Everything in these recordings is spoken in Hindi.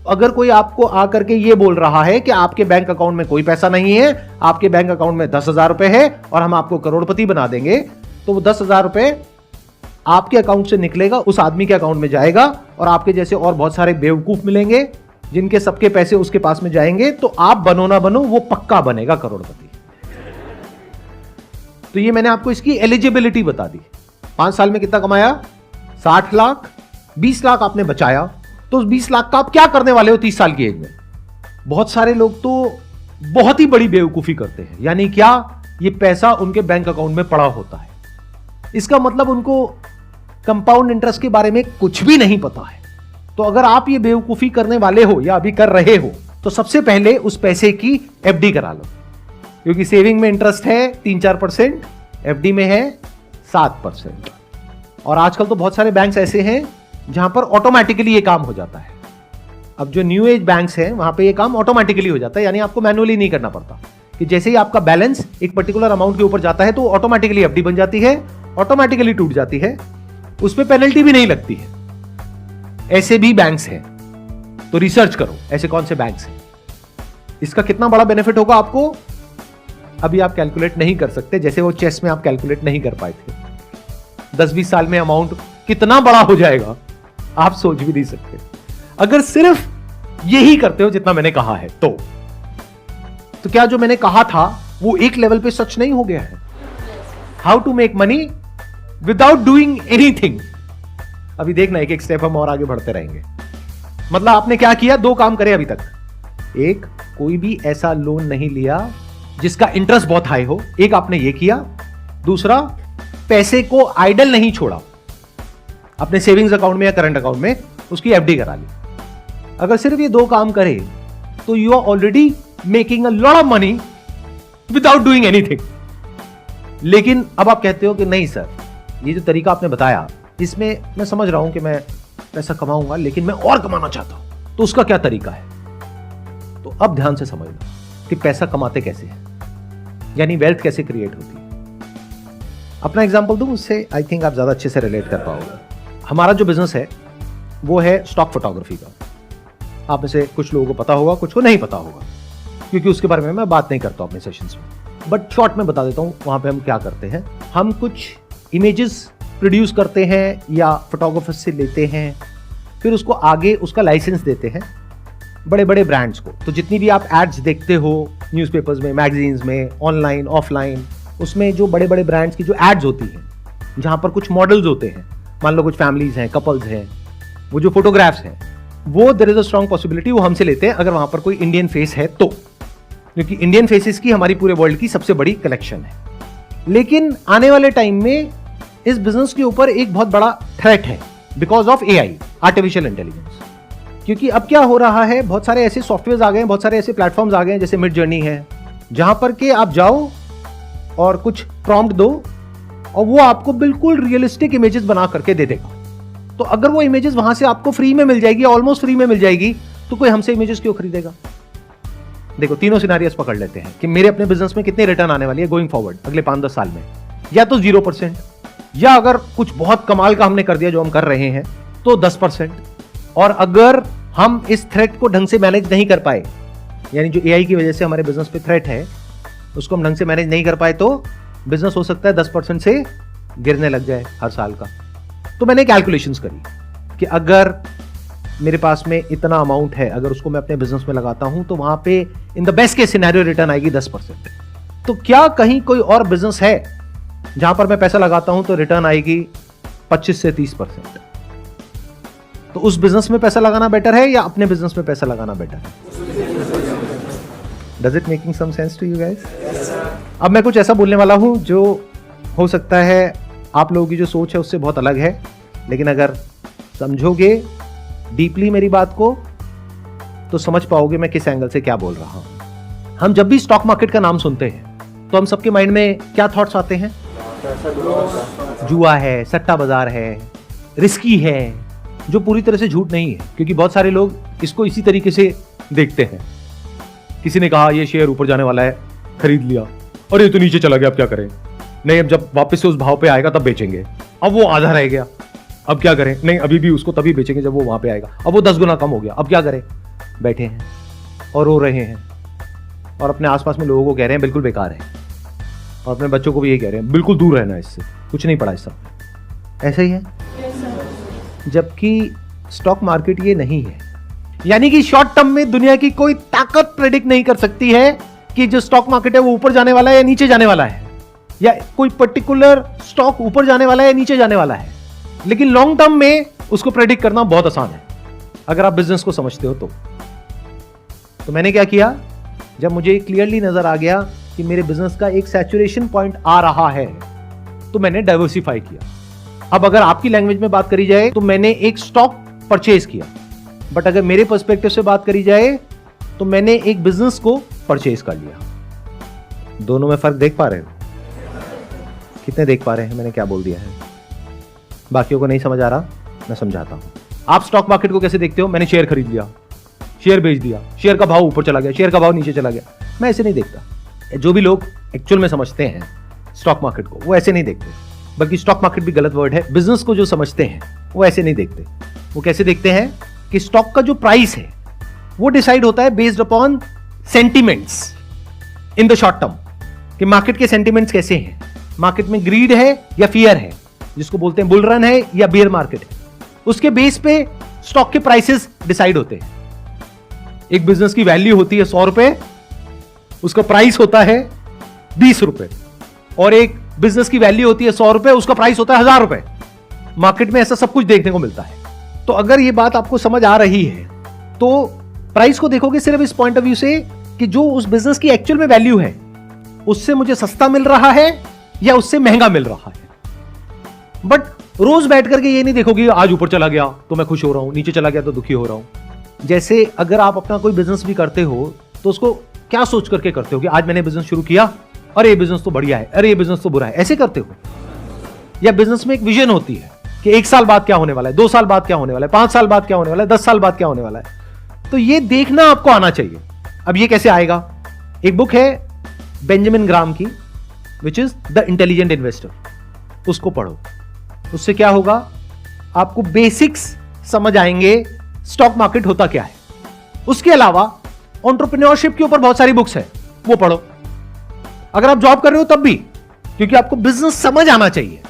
अगर कोई आपको आकर के ये बोल रहा है कि आपके बैंक अकाउंट में कोई पैसा नहीं है, आपके बैंक अकाउंट में 10,000 रुपए है और हम आपको करोड़पति बना देंगे, तो वो 10,000 रुपए आपके अकाउंट से निकलेगा, उस आदमी के अकाउंट में जाएगा और आपके जैसे और बहुत सारे बेवकूफ मिलेंगे जिनके सबके पैसे उसके पास में जाएंगे, तो आप बनो ना बनो वो पक्का बनेगा करोड़पति। तो ये मैंने आपको इसकी एलिजिबिलिटी बता दी। 5 साल में कितना कमाया? 60 लाख। 20 लाख आपने बचाया, तो उस 20 लाख का आप क्या करने वाले हो 30 साल की एज में? बहुत सारे लोग तो बहुत ही बड़ी बेवकूफी करते हैं। यानी क्या? ये पैसा उनके बैंक अकाउंट में पड़ा होता है, इसका मतलब उनको कंपाउंड इंटरेस्ट के बारे में कुछ भी नहीं पता है। तो अगर आप ये बेवकूफी करने वाले हो या अभी कर रहे हो, तो सबसे पहले उस पैसे की एफडी करा लो, क्योंकि सेविंग में इंटरेस्ट है 3-4%, एफडी में है 7%। और आजकल तो बहुत सारे बैंक्स ऐसे हैं जहां पर ऑटोमेटिकली ये काम हो जाता है। अब जो न्यू एज बैंक्स हैं वहां पे ये काम ऑटोमेटिकली हो जाता है, यानी आपको मैनुअली नहीं करना पड़ता, कि जैसे ही आपका बैलेंस एक पर्टिकुलर अमाउंट के ऊपर जाता है तो ऑटोमेटिकली एफडी बन जाती है, ऑटोमेटिकली टूट जाती है, उस पर पेनल्टी भी नहीं लगती है। ऐसे भी बैंक्स हैं, तो रिसर्च करो ऐसे कौन से बैंक्स हैं, इसका कितना बड़ा बेनिफिट होगा आपको अभी आप कैलकुलेट नहीं कर सकते, जैसे वो चेस में आप कैलकुलेट नहीं कर पाए थे। 10-20 साल में अमाउंट कितना बड़ा हो जाएगा आप सोच भी नहीं सकते, अगर सिर्फ यही करते हो जितना मैंने कहा है। तो क्या जो मैंने कहा था वो एक लेवल पे सच नहीं हो गया है? How to make money without doing anything. अभी देखना एक एक स्टेप हम और आगे बढ़ते रहेंगे। मतलब आपने क्या किया? 2 काम करे अभी तक। एक, कोई भी ऐसा लोन नहीं लिया जिसका इंटरेस्ट बहुत हाई हो, एक आपने ये किया। दूसरा, पैसे को आइडल नहीं छोड़ा, अपने सेविंग्स अकाउंट में या करंट अकाउंट में उसकी एफडी करा ली। अगर सिर्फ ये 2 काम करे तो you are already making a lot of money without doing anything. लेकिन अब आप कहते हो कि नहीं सर, ये जो तरीका आपने बताया इसमें मैं समझ रहा हूं कि मैं पैसा कमाऊंगा लेकिन मैं और कमाना चाहता हूं, तो उसका क्या तरीका है? तो अब ध्यान से समझना कि पैसा कमाते कैसे हैं, यानी वेल्थ कैसे क्रिएट होती है। अपना एग्जांपल दूं, उससे आई थिंक आप ज्यादा अच्छे से रिलेट कर पाओगे। हमारा जो बिजनेस है वो है स्टॉक फोटोग्राफी का। आप में से कुछ लोगों को पता होगा, कुछ को नहीं पता होगा, क्योंकि उसके बारे में मैं बात नहीं करता अपने सेशंस में। बट शॉर्ट में बता देता हूं वहां पे हम क्या करते हैं। हम कुछ इमेजेस प्रोड्यूस करते हैं या फोटोग्राफर से लेते हैं, फिर उसको आगे उसका लाइसेंस देते हैं बड़े बड़े ब्रांड्स को। तो जितनी भी आप एड्स देखते हो न्यूज़पेपर्स में, मैगजीन्स में, ऑनलाइन ऑफलाइन, उसमें जो बड़े बड़े ब्रांड्स की जो एड्स होती हैं जहां पर कुछ मॉडल्स होते हैं, मान लो कुछ फैमिलीज हैं, कपल्स हैं, वो जो फोटोग्राफ्स हैं वो there is a strong possibility वो हमसे लेते हैं अगर वहां पर कोई इंडियन फेस है तो, क्योंकि इंडियन फेसेस की हमारी पूरे वर्ल्ड की सबसे बड़ी कलेक्शन है। लेकिन आने वाले टाइम में इस बिजनेस के ऊपर एक बहुत बड़ा थ्रेट है because of AI, artificial intelligence. क्योंकि अब क्या हो रहा है, बहुत सारे ऐसे सॉफ्टवेयर आ गए हैं, बहुत सारे ऐसे प्लेटफॉर्म्स आ गए हैं जैसे मिड जर्नी है, जहां पर के आप जाओ और कुछ प्रॉम्प्ट दो और वो आपको बिल्कुल रियलिस्टिक इमेजेस बना करके दे देगा। तो अगर वो इमेजेस वहां से आपको फ्री में मिल जाएगी, ऑलमोस्ट फ्री में मिल जाएगी, तो कोई हमसे इमेजेस क्यों खरीदेगा? देखो तीनों सिनारियोस पकड़ लेते हैं कि मेरे अपने बिजनेस में कितनी रिटर्न आने वाली है गोइंग फॉरवर्ड अगले 5-10 साल में, या तो 0%, या अगर कुछ बहुत कमाल का हमने कर दिया जो हम कर रहे हैं तो 10%। और अगर हम इस थ्रेट को ढंग से मैनेज नहीं कर पाए, यानी जो एआई की वजह से हमारे बिजनेस पे थ्रेट है उसको हम ढंग से मैनेज नहीं कर पाए, तो बिजनेस हो सकता है 10% से गिरने लग जाए हर साल का। तो मैंने कैलकुलेशंस करी कि अगर मेरे पास में इतना अमाउंट है, अगर उसको मैं अपने बिजनेस में लगाता हूं तो वहां पे in the best case scenario return आएगी 10%। तो क्या कहीं कोई और बिजनेस है जहां पर मैं पैसा लगाता हूं तो रिटर्न आएगी 25 से 30%? तो उस बिजनेस में पैसा लगाना बेटर है या अपने बिजनेस में पैसा लगाना बेटर है? Does it making some sense to you guys? अब मैं कुछ ऐसा बोलने वाला हूं जो हो सकता है आप लोगों की जो सोच है उससे बहुत अलग है, लेकिन अगर समझोगे डीपली मेरी बात को तो समझ पाओगे मैं किस एंगल से क्या बोल रहा हूं। हम जब भी स्टॉक मार्केट का नाम सुनते हैं तो हम सबके माइंड में क्या थॉट्स आते हैं? जुआ है, सट्टा बाजार है, रिस्की है, जो पूरी तरह से झूठ नहीं है, क्योंकि बहुत सारे लोग इसको इसी तरीके से देखते हैं। किसी ने कहा ये शेयर ऊपर जाने वाला है, खरीद लिया, और ये तो नीचे चला गया, अब क्या करें? नहीं, अब जब वापस से उस भाव पे आएगा तब बेचेंगे, अब वो आधा रह गया, अब क्या करें? नहीं, अभी भी उसको तभी बेचेंगे जब वो वहां पे आएगा, अब वो 10 गुना कम हो गया, अब क्या करें? बैठे हैं और रो रहे हैं और अपने आसपास में लोगों को कह रहे हैं बिल्कुल बेकार है, और अपने बच्चों को भी ये कह रहे हैं बिल्कुल दूर रहना इससे, कुछ नहीं पड़ा इस सब। ऐसा ही है। जबकि स्टॉक मार्केट ये नहीं है। यानी कि शॉर्ट टर्म में दुनिया की कोई ताकत प्रेडिक्ट नहीं कर सकती है कि जो स्टॉक मार्केट है वो ऊपर जाने वाला है या नीचे जाने वाला है, या कोई पर्टिकुलर स्टॉक ऊपर जाने वाला है या नीचे जाने वाला है। लेकिन लॉन्ग टर्म में उसको प्रेडिक्ट करना बहुत आसान है अगर आप बिजनेस को समझते हो तो मैंने क्या किया, जब मुझे क्लियरली नजर आ गया कि मेरे बिजनेस का एक सैचुरेशन पॉइंट आ रहा है, तो मैंने डाइवर्सिफाई किया। अब अगर आपकी लैंग्वेज में बात करी जाए तो मैंने एक स्टॉक परचेज किया, बट अगर मेरे पर्सपेक्टिव से बात करी जाए तो मैंने एक बिजनेस को परचेज कर लिया। दोनों में फर्क देख पा रहे हो? कितने देख पा रहे हैं मैंने क्या बोल दिया है? बाकियों को नहीं समझ आ रहा, मैं समझाता हूं। आप स्टॉक मार्केट को कैसे देखते हो? मैंने शेयर खरीद लिया, शेयर बेच दिया, शेयर का भाव ऊपर चला गया, शेयर का भाव नीचे चला गया। मैं ऐसे नहीं देखता। जो भी लोग एक्चुअल में समझते हैं स्टॉक मार्केट को, वो ऐसे नहीं देखते। बल्कि स्टॉक मार्केट भी गलत वर्ड है। बिजनेस को जो समझते हैं वो ऐसे नहीं देखते। वो कैसे देखते हैं कि स्टॉक का जो प्राइस है वो डिसाइड होता है based upon sentiments in the short term, कि मार्केट के सेंटिमेंट्स कैसे हैं, मार्केट में ग्रीड है या फियर है, जिसको बोलते हैं बुल रन है या बेयर मार्केट है। उसके बेस पे स्टॉक के प्राइसेस डिसाइड होते हैं। एक बिजनेस की वैल्यू होती है 100 रुपए, उसका प्राइस होता है 20 रुपए, और एक बिजनेस की वैल्यू होती है 100 रुपए, उसका प्राइस होता है 1000 रुपए। मार्केट में ऐसा सब कुछ देखने को मिलता है। तो अगर ये बात आपको समझ आ रही है तो प्राइस को देखोगे सिर्फ इस पॉइंट ऑफ व्यू से कि जो उस बिजनेस की एक्चुअल में वैल्यू है उससे मुझे सस्ता मिल रहा है या उससे महंगा मिल रहा है। बट रोज बैठ करके ये नहीं देखोगे आज ऊपर चला गया तो मैं खुश हो रहा हूं, नीचे चला गया तो दुखी हो रहा हूं। जैसे अगर आप अपना कोई बिजनेस भी करते हो तो उसको क्या सोच करके करते हो कि आज मैंने बिजनेस शुरू किया, अरे ये बिजनेस तो बढ़िया है, अरे ये बिजनेस तो बुरा है, ऐसे करते हो? या बिजनेस में एक विजन होती है कि 1 साल बाद क्या होने वाला है, 2 साल बाद क्या होने वाला है, 5 साल बाद क्या होने वाला है, 10 साल बाद क्या होने वाला है। तो ये देखना आपको आना चाहिए। अब ये कैसे आएगा? एक बुक है बेंजामिन ग्राम की, which is the intelligent investor, उसको पढ़ो। उससे क्या होगा, आपको बेसिक्स समझ आएंगे स्टॉक मार्केट होता क्या है। उसके अलावा एंटरप्रेन्योरशिप के ऊपर बहुत सारी बुक्स है, वो पढ़ो। अगर आप जॉब कर रहे हो तब भी, क्योंकि आपको बिजनेस समझ आना चाहिए।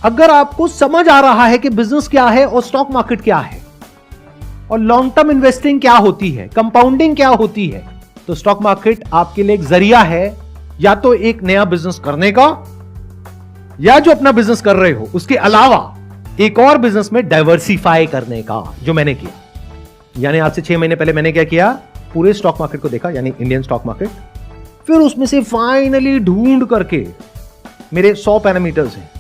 अगर आपको समझ आ रहा है कि बिजनेस क्या है और स्टॉक मार्केट क्या है और लॉन्ग टर्म इन्वेस्टिंग क्या होती है, कंपाउंडिंग क्या होती है, तो स्टॉक मार्केट आपके लिए एक जरिया है या तो एक नया बिजनेस करने का, या जो अपना बिजनेस कर रहे हो उसके अलावा एक और बिजनेस में डाइवर्सिफाई करने का, जो मैंने किया। यानी आज से 6 महीने पहले मैंने क्या किया, पूरे स्टॉक मार्केट को देखा, यानी इंडियन स्टॉक मार्केट। फिर उसमें से फाइनली ढूंढ करके, मेरे 100 पैरामीटर्स हैं,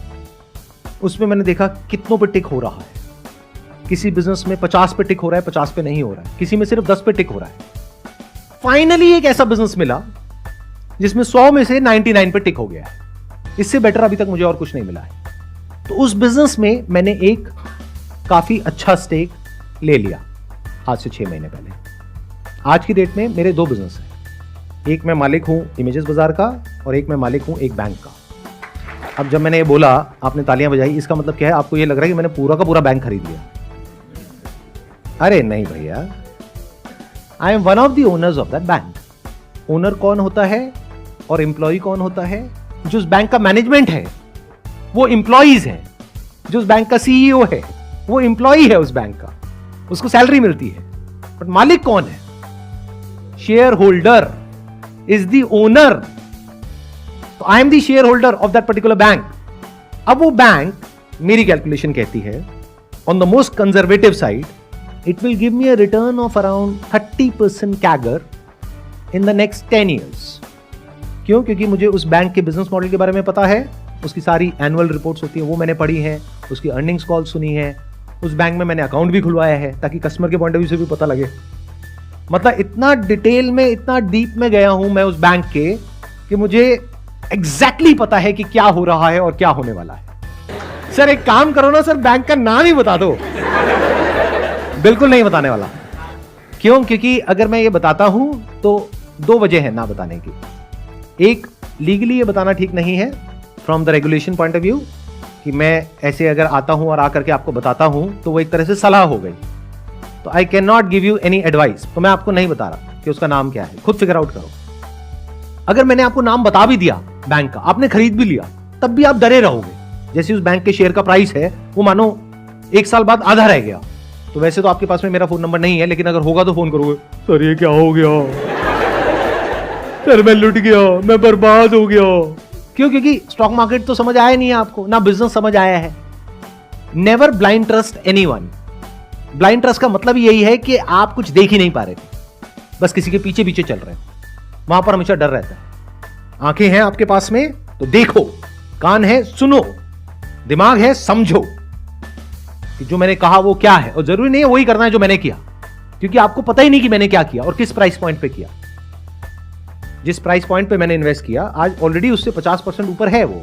उसमें मैंने देखा कितनों पे टिक हो रहा है। किसी बिजनेस में 50 पे टिक हो रहा है, 50 पे नहीं हो रहा है, किसी में सिर्फ 10 पे टिक हो रहा है। फाइनली एक ऐसा बिजनेस मिला जिसमें 100 में से 99 पे टिक हो गया है। इससे बेटर अभी तक मुझे और कुछ नहीं मिला है। तो उस बिजनेस में मैंने एक काफी अच्छा स्टेक ले लिया आज से 6 महीने पहले। आज की डेट में मेरे 2 बिजनेस हैं। एक मैं मालिक हूं इमेजेस बाजार का और एक मैं मालिक हूं एक बैंक का। अब जब मैंने ये बोला, आपने तालियां बजाई, इसका मतलब क्या है? आपको ये लग रहा है कि मैंने पूरा का पूरा बैंक खरीद लिया। अरे नहीं भैया, I am one of the owners of that bank. Owner कौन होता है और एम्प्लॉय कौन होता है? जो उस बैंक का मैनेजमेंट है वो एम्प्लॉइज है, जो उस बैंक का सीईओ है वो एम्प्लॉय है उस बैंक का, उसको सैलरी मिलती है। बट मालिक कौन है? Share holder is the owner. तो I am the share holder of that particular bank. अब वो बैंक, मेरी कैलकुलेशन कहती है, on the most conservative side, it will give me a return of around 30% CAGR in the next 10 years. क्यों? क्योंकि मुझे उस बैंक के बिजनेस मॉडल के बारे में पता है, उसकी सारी एनुअल रिपोर्ट्स होती है वो मैंने पढ़ी है, उसकी अर्निंग्स कॉल सुनी है, उस बैंक में मैंने अकाउंट भी खुलवाया है ताकि कस्टमर के पॉइंट ऑफ व्यू से भी पता लगे। मतलब इतना डिटेल में, इतना डीप में गया हूं मैं उस बैंक के कि मुझे एग्जैक्टली पता है कि क्या हो रहा है और क्या होने वाला है। सर एक काम करो ना सर, बैंक का नाम ही बता दो। बिल्कुल नहीं बताने वाला। क्यों? क्योंकि अगर मैं ये बताता हूं तो 2 वजह है ना बताने की। एक, लीगली ये बताना ठीक नहीं है from the regulation point of view, कि मैं ऐसे अगर आता हूं और आकर के आपको बताता हूं तो वो एक तरह से सलाह हो गई। तो I can not give you any advice. तो मैं आपको नहीं बता रहा कि उसका नाम क्या है, खुद फिगर आउट करो। अगर मैंने आपको नाम बता भी दिया बैंक का, आपने खरीद भी लिया, तब भी आप डरे रहोगे। जैसे उस बैंक के शेयर का प्राइस है वो मानो 1 साल बाद आधा रह गया, तो वैसे तो आपके पास में मेरा फोन नंबर नहीं है, लेकिन अगर होगा तो फोन करोगे, सर ये क्या हो गया, सर मैं लुट गया, मैं बर्बाद हो गया। क्यों? क्योंकि स्टॉक मार्केट तो समझ आया नहीं है आपको, ना बिजनेस समझ आया है। Never blind trust anyone. Blind trust का मतलब यही है कि आप कुछ देख ही नहीं पा रहे थे, बस किसी के पीछे पीछे चल रहे हैं, वहां पर हमेशा डर रहता है। आंखें हैं आपके पास में तो देखो, कान है सुनो, दिमाग है समझो कि जो मैंने कहा वो क्या है, और जरूरी नहीं है वही करना है जो मैंने किया, क्योंकि आपको पता ही नहीं कि मैंने क्या किया और किस प्राइस पॉइंट पे किया। जिस प्राइस पॉइंट पे मैंने इन्वेस्ट किया आज ऑलरेडी उससे 50% ऊपर है वो,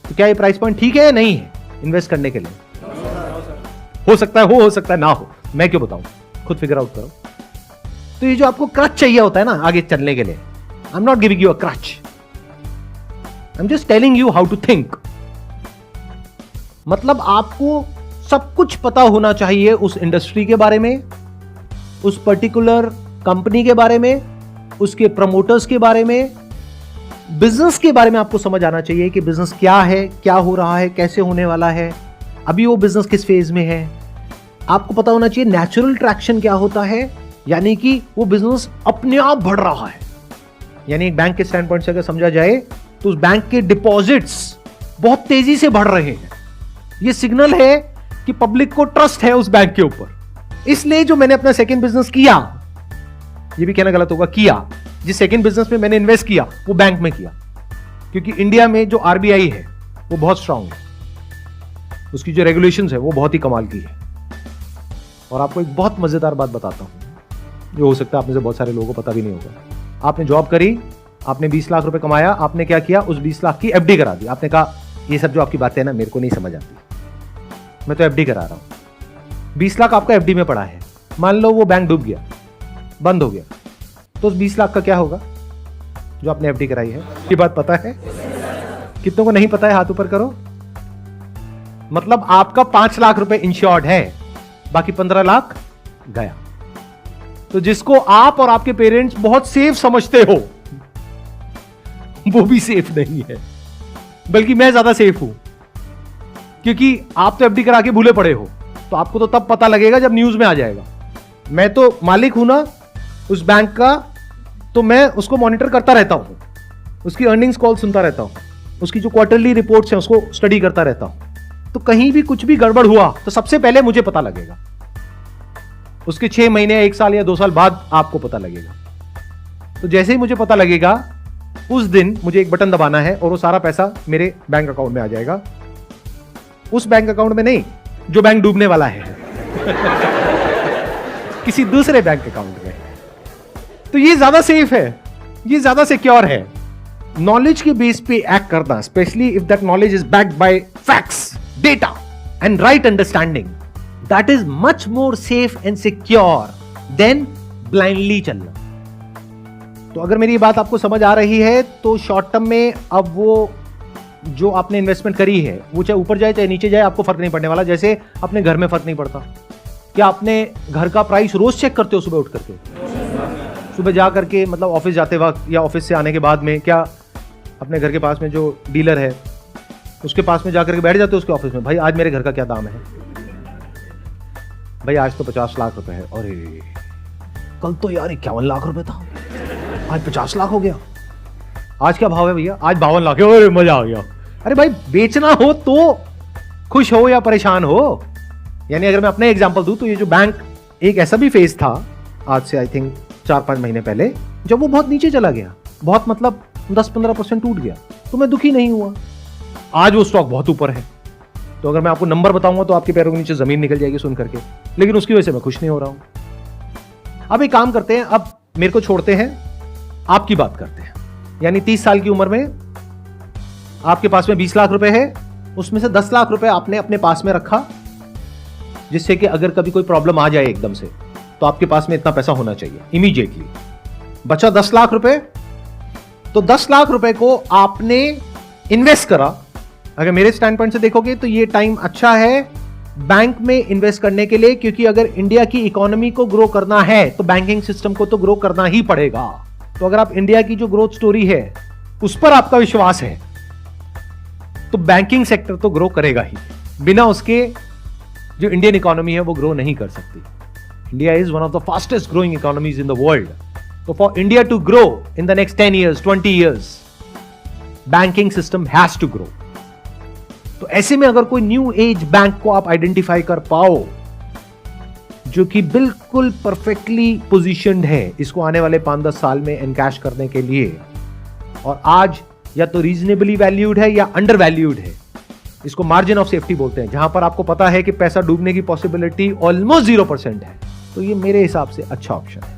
तो क्या ये प्राइस पॉइंट ठीक है या नहीं है इन्वेस्ट करने के लिए? हो सकता है हो सकता है ना हो, मैं क्यों बताऊं, खुद फिगर आउट करो। तो ये जो आपको क्रच चाहिए होता है ना आगे चलने के लिए, I am not giving you a crutch, I am just telling you how to think. मतलब आपको सब कुछ पता होना चाहिए उस इंडस्ट्री के बारे में, उस पर्टिकुलर कंपनी के बारे में, उसके प्रमोटर्स के बारे में, बिजनेस के बारे में आपको समझ आना चाहिए कि बिजनेस क्या है, क्या हो रहा है, कैसे होने वाला है, अभी वो बिजनेस किस फेज में है। आपको पता होना चाहिए नेचुरल ट्रैक्शन क्या होता है, यानी कि वो बिजनेस अपने आप बढ़ रहा है। यानी एक बैंक के स्टैंड पॉइंट से अगर समझा जाए तो उस बैंक के डिपॉजिट्स बहुत तेजी से बढ़ रहे हैं, ये सिग्नल है कि पब्लिक को ट्रस्ट है उस बैंक के ऊपर। इसलिए जो मैंने अपना सेकंड बिजनेस किया, ये भी कहना गलत होगा, किया, जिस सेकंड बिजनेस में मैंने इन्वेस्ट किया वो बैंक में किया, क्योंकि इंडिया में जो आरबीआई है वो बहुत स्ट्रांग है, उसकी जो रेगुलेशंस है वो बहुत ही कमाल की है। और आपको एक बहुत मजेदार बात बताता हूं जो हो सकता है आप में से बहुत सारे लोगों को पता भी नहीं होगा। आपने जॉब करी, आपने 20 लाख रुपए कमाया, आपने क्या किया, उस 20 लाख की एफडी करा दी। आपने कहा ये सब जो आपकी बातें हैं ना मेरे को नहीं समझ आती, मैं तो एफडी करा रहा हूं। 20 लाख आपका एफडी में पड़ा है, मान लो वो बैंक डूब गया, बंद हो गया, तो उस 20 लाख का क्या होगा जो आपने एफडी कराई है? ये बात पता है? कितनों को नहीं पता है, हाथ ऊपर करो। मतलब आपका 5 लाख रुपए इंश्योर्ड है, बाकी 15 लाख गया। तो जिसको आप और आपके पेरेंट्स बहुत सेफ समझते हो वो भी सेफ नहीं है, बल्कि मैं ज्यादा सेफ हूं, क्योंकि आप तो एफडी करा के भूले पड़े हो, तो आपको तो तब पता लगेगा जब न्यूज में आ जाएगा। मैं तो मालिक हूं ना उस बैंक का, तो मैं उसको मॉनिटर करता रहता हूं, उसकी अर्निंग्स कॉल सुनता रहता हूं, उसकी जो क्वार्टरली रिपोर्ट्स हैं उसको स्टडी करता रहता हूं। तो कहीं भी कुछ भी गड़बड़ हुआ तो सबसे पहले मुझे पता लगेगा, उसके 6 महीने 1 साल या 2 साल बाद आपको पता लगेगा। तो जैसे ही मुझे पता लगेगा उस दिन मुझे एक बटन दबाना है और वो सारा पैसा मेरे बैंक अकाउंट में आ जाएगा, उस बैंक अकाउंट में नहीं जो बैंक डूबने वाला है किसी दूसरे बैंक अकाउंट में। तो ये ज्यादा सेफ है, ये ज्यादा सिक्योर है। नॉलेज के बेस पे एक्ट करना, specially if that knowledge is backed by facts, data and right understanding, that is much more safe and secure than blindly चलना। तो अगर मेरी बात आपको समझ आ रही है तो शॉर्ट टर्म में अब वो जो आपने इन्वेस्टमेंट करी है वो चाहे ऊपर जाए चाहे नीचे जाए आपको फर्क नहीं पड़ने वाला। जैसे अपने घर में फर्क नहीं पड़ता। क्या आपने घर का प्राइस रोज चेक करते हो सुबह उठ करके? सुबह जा करके मतलब ऑफिस जाते वक्त या ऑफिस से आने के बाद में, क्या अपने घर के पास में जो डीलर है उसके पास में जाकर के बैठ जाते हो उसके ऑफिस में, भाई आज मेरे घर का क्या दाम है? भाई आज तो 50 लाख रुपए है। अरे कल तो यार 51 लाख रुपए था, आज 50 लाख हो गया। आज क्या भाव है भैया? आज 52 लाख है। अरे मजा आ गया। अरे भाई बेचना हो तो खुश हो या परेशान हो। यानी अगर मैं अपना एग्जांपल दूं तो ये जो बैंक, एक ऐसा भी फेज था आज से आई थिंक 4-5 महीने पहले, जब वो बहुत नीचे चला गया, बहुत मतलब 10-15% टूट गया, तो मैं दुखी नहीं हुआ। आज वो स्टॉक बहुत ऊपर है, तो अगर मैं आपको नंबर बताऊंगा तो आपके पैरों के नीचे जमीन निकल जाएगी सुन करके, लेकिन उसकी वजह से मैं खुश नहीं हो रहा हूं। अब एक काम करते हैं, अब मेरे को छोड़ते हैं, आपकी बात करते हैं। यानी 30 साल की उम्र में आपके पास में 20 लाख रुपए है, उसमें से 10 लाख रुपए आपने अपने पास में रखा, जिससे कि अगर कभी कोई प्रॉब्लम आ जाए एकदम से तो आपके पास में इतना पैसा होना चाहिए इमीडिएटली। बचा 10 लाख रुपए, तो 10 लाख रुपए को आपने इन्वेस्ट करा। अगर मेरे स्टैंड पॉइंट से देखोगे तो ये टाइम अच्छा है बैंक में इन्वेस्ट करने के लिए, क्योंकि अगर इंडिया की इकोनॉमी को ग्रो करना है तो बैंकिंग सिस्टम को तो ग्रो करना ही पड़ेगा। तो अगर आप इंडिया की जो ग्रोथ स्टोरी है उस पर आपका विश्वास है तो बैंकिंग सेक्टर तो ग्रो करेगा ही। बिना उसके जो इंडियन इकोनॉमी है वो ग्रो नहीं कर सकती। India is one of the fastest growing economies in the world. तो for India to grow in the next 10 years, 20 years, banking system has to grow. तो ऐसे में अगर कोई न्यू एज बैंक को आप आइडेंटिफाई कर पाओ जो कि बिल्कुल परफेक्टली पोजीशनड है इसको आने वाले 5-10 साल में एनकैश करने के लिए, और आज या तो रीजनेबली वैल्यूड है या अंडर वैल्यूड है, इसको मार्जिन ऑफ सेफ्टी बोलते हैं, जहां पर आपको पता है कि पैसा डूबने की पॉसिबिलिटी ऑलमोस्ट 0% है, तो ये मेरे हिसाब से अच्छा ऑप्शन है।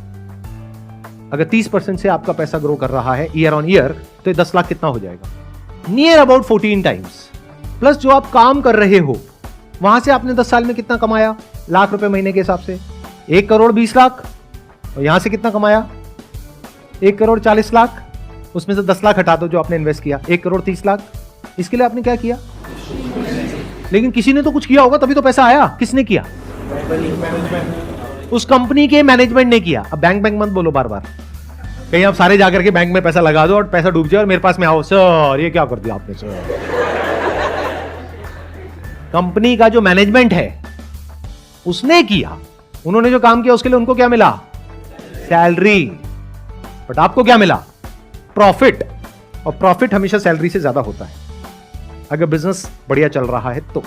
अगर 30% से आपका पैसा ग्रो कर रहा है ईयर ऑन ईयर तो 10 लाख कितना हो जाएगा? Near about 14 times. प्लस जो आप काम कर रहे हो वहां से आपने 10 साल में कितना कमाया लाख रुपए महीने के हिसाब से? 1 करोड़ 20 लाख। और यहां से कितना कमाया? 1 करोड़ 40 लाख। उसमें से 10 लाख हटा दो जो आपने इन्वेस्ट किया, 1 करोड़ 30 लाख। इसके लिए आपने क्या किया? लेकिन किसी ने तो कुछ किया होगा तभी तो पैसा आया। किसने किया? उस कंपनी के मैनेजमेंट ने किया। अब बैंक मत बोलो बार बार, कहीं आप सारे जाकर के बैंक में पैसा लगा दो और पैसा डूब जाए और मेरे पास में आओ, सर ये क्या कर दिया आपने सर। कंपनी का जो मैनेजमेंट है उसने किया, उन्होंने जो काम किया उसके लिए उनको क्या मिला? सैलरी। बट आपको क्या मिला? प्रॉफिट। और प्रॉफिट हमेशा सैलरी से ज्यादा होता है अगर बिजनेस बढ़िया चल रहा है तो।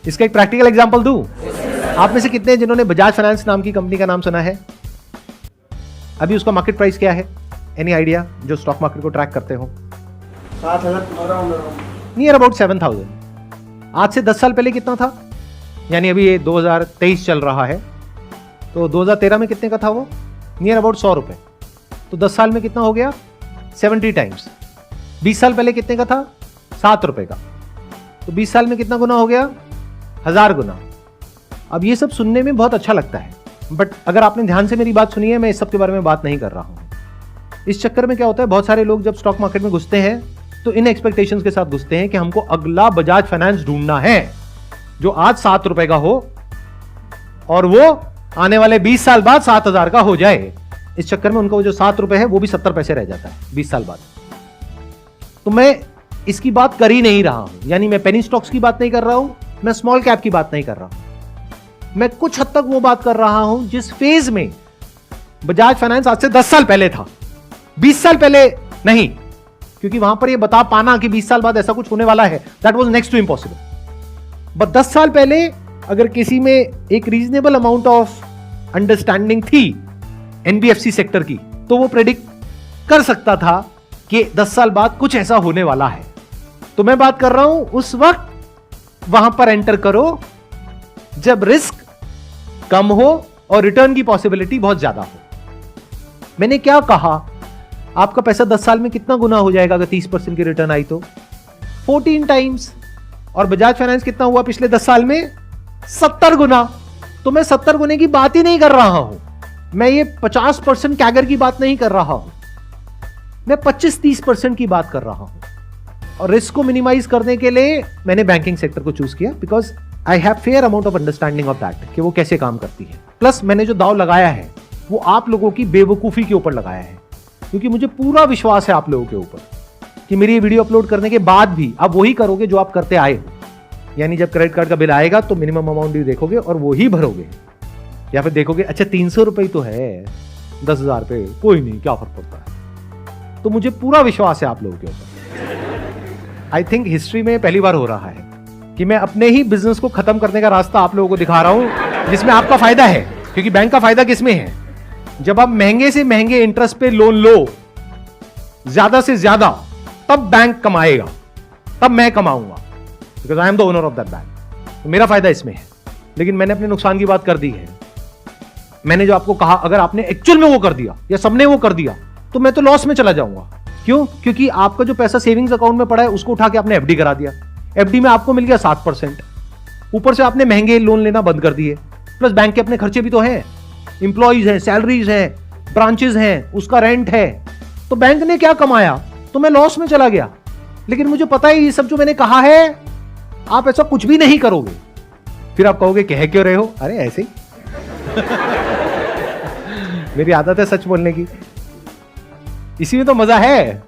इसका एक प्रैक्टिकल एग्जांपल दूं? आप में से कितने जिन्होंने बजाज फाइनेंस नाम की कंपनी का नाम सुना है? अभी उसका मार्केट प्राइस क्या है? Any idea? जो स्टॉक मार्केट को ट्रैक करते हो। 7,000 नियर अबाउट 7,000। आज से 10 साल पहले कितना था? यानी अभी ये 2023 चल रहा है तो 2013 में कितने का था वो? नियर अबाउट 100 रुपए। तो 10 साल में कितना हो गया? 70 टाइम्स। 20 साल पहले कितने का था? 7 रुपए का। तो 20 साल में कितना गुना हो गया? 1000 गुना। अब ये सब सुनने में बहुत अच्छा लगता है, बट अगर आपने ध्यान से मेरी बात सुनी है, मैं इस सब के बारे में बात नहीं कर रहा हूं। इस चक्कर में क्या होता है, बहुत सारे लोग जब स्टॉक मार्केट में घुसते हैं तो इन एक्सपेक्टेशंस के साथ घुसते हैं कि हमको अगला बजाज फाइनेंस ढूंढना है जो आज 7 रुपए का हो और वो आने वाले 20 साल बाद 7,000 का हो जाए। इस चक्कर में उनका वो जो 7 रुपए है वो भी 70 पैसे रह जाता है 20 साल बाद। तो मैं इसकी बात कर ही नहीं रहा हूं, यानी मैं पेनी स्टॉक्स की बात नहीं कर रहा हूं, मैं स्मॉल कैप की बात नहीं कर रहा हूं। मैं कुछ हद तक वो बात कर रहा हूं जिस फेज में बजाज फाइनेंस आज से 10 साल पहले था, 20 साल पहले नहीं, क्योंकि वहां पर ये बता पाना कि 20 साल बाद ऐसा कुछ होने वाला है, that was next to impossible. But 10 साल पहले अगर किसी में एक रीजनेबल अमाउंट ऑफ अंडरस्टैंडिंग थी एनबीएफसी सेक्टर की, तो वो प्रेडिक्ट कर सकता था कि 10 साल बाद कुछ ऐसा होने वाला है। तो मैं बात कर रहा हूं उस वक्त वहां पर एंटर करो जब रिस्क कम हो और रिटर्न की पॉसिबिलिटी बहुत ज्यादा हो। मैंने क्या कहा? आपका पैसा 10 साल में कितना गुना हो जाएगा अगर 30% की रिटर्न आई तो? 14 टाइम्स। और बजाज फाइनेंस कितना हुआ पिछले 10 साल में? 70 गुना। तो मैं 70 गुने की बात ही नहीं कर रहा हूं, मैं ये 50% कैगर की बात नहीं कर रहा हूं, मैं 25-30% की बात कर रहा हूं। और रिस्क को मिनिमाइज करने के लिए मैंने बैंकिंग सेक्टर को चूज किया because I have fair amount of understanding of that कि वो कैसे काम करती है। प्लस मैंने जो दाव लगाया है वो आप लोगों की बेवकूफी के ऊपर लगाया है, क्योंकि मुझे पूरा विश्वास है आप लोगों के ऊपर कि मेरी ये वीडियो अपलोड करने के बाद भी आप वही करोगे जो आप करते आए हो। यानी जब क्रेडिट कार्ड का बिल आएगा तो मिनिमम अमाउंट भी देखोगे और वो ही भरोगे, या फिर देखोगे अच्छा 300 रुपए तो है 10,000 पे, कोई नहीं क्या फर्क पड़ता है। तो मुझे पूरा विश्वास है आप लोगों के ऊपर। आई थिंक हिस्ट्री में पहली बार हो रहा है कि मैं अपने ही बिजनेस को खत्म करने का रास्ता आप लोगों को दिखा रहा हूं जिसमें आपका फायदा है। क्योंकि बैंक का फायदा किसमें है? जब आप महंगे से महंगे इंटरेस्ट पे लोन लो ज्यादा से ज्यादा, तब बैंक कमाएगा, तब मैं कमाऊंगा, because I am the owner of that bank. तो मेरा फायदा इसमें है। लेकिन मैंने अपने नुकसान की बात कर दी है। मैंने जो आपको कहा अगर आपने एक्चुअल में वो कर दिया या सबने वो कर दिया तो मैं तो लॉस में चला जाऊंगा। क्यों? क्योंकि आपका जो पैसा सेविंग्स अकाउंट में पड़ा है उसको उठा के आपने एफडी करा दिया, एफडी में आपको मिल गया 7%, ऊपर से आपने महंगे लोन लेना बंद कर दिए। प्लस बैंक के अपने खर्चे भी तो हैं, इंप्लॉइज हैं, सैलरीज हैं, ब्रांचेस हैं, उसका रेंट है। तो बैंक ने क्या कमाया? तो मैं लॉस में चला गया। लेकिन मुझे पता है ये सब जो मैंने कहा है आप ऐसा कुछ भी नहीं करोगे, फिर आप कहोगे कह क्यों रहे हो? अरे ऐसे ही मेरी आदत है सच बोलने की, इसी में तो मजा है।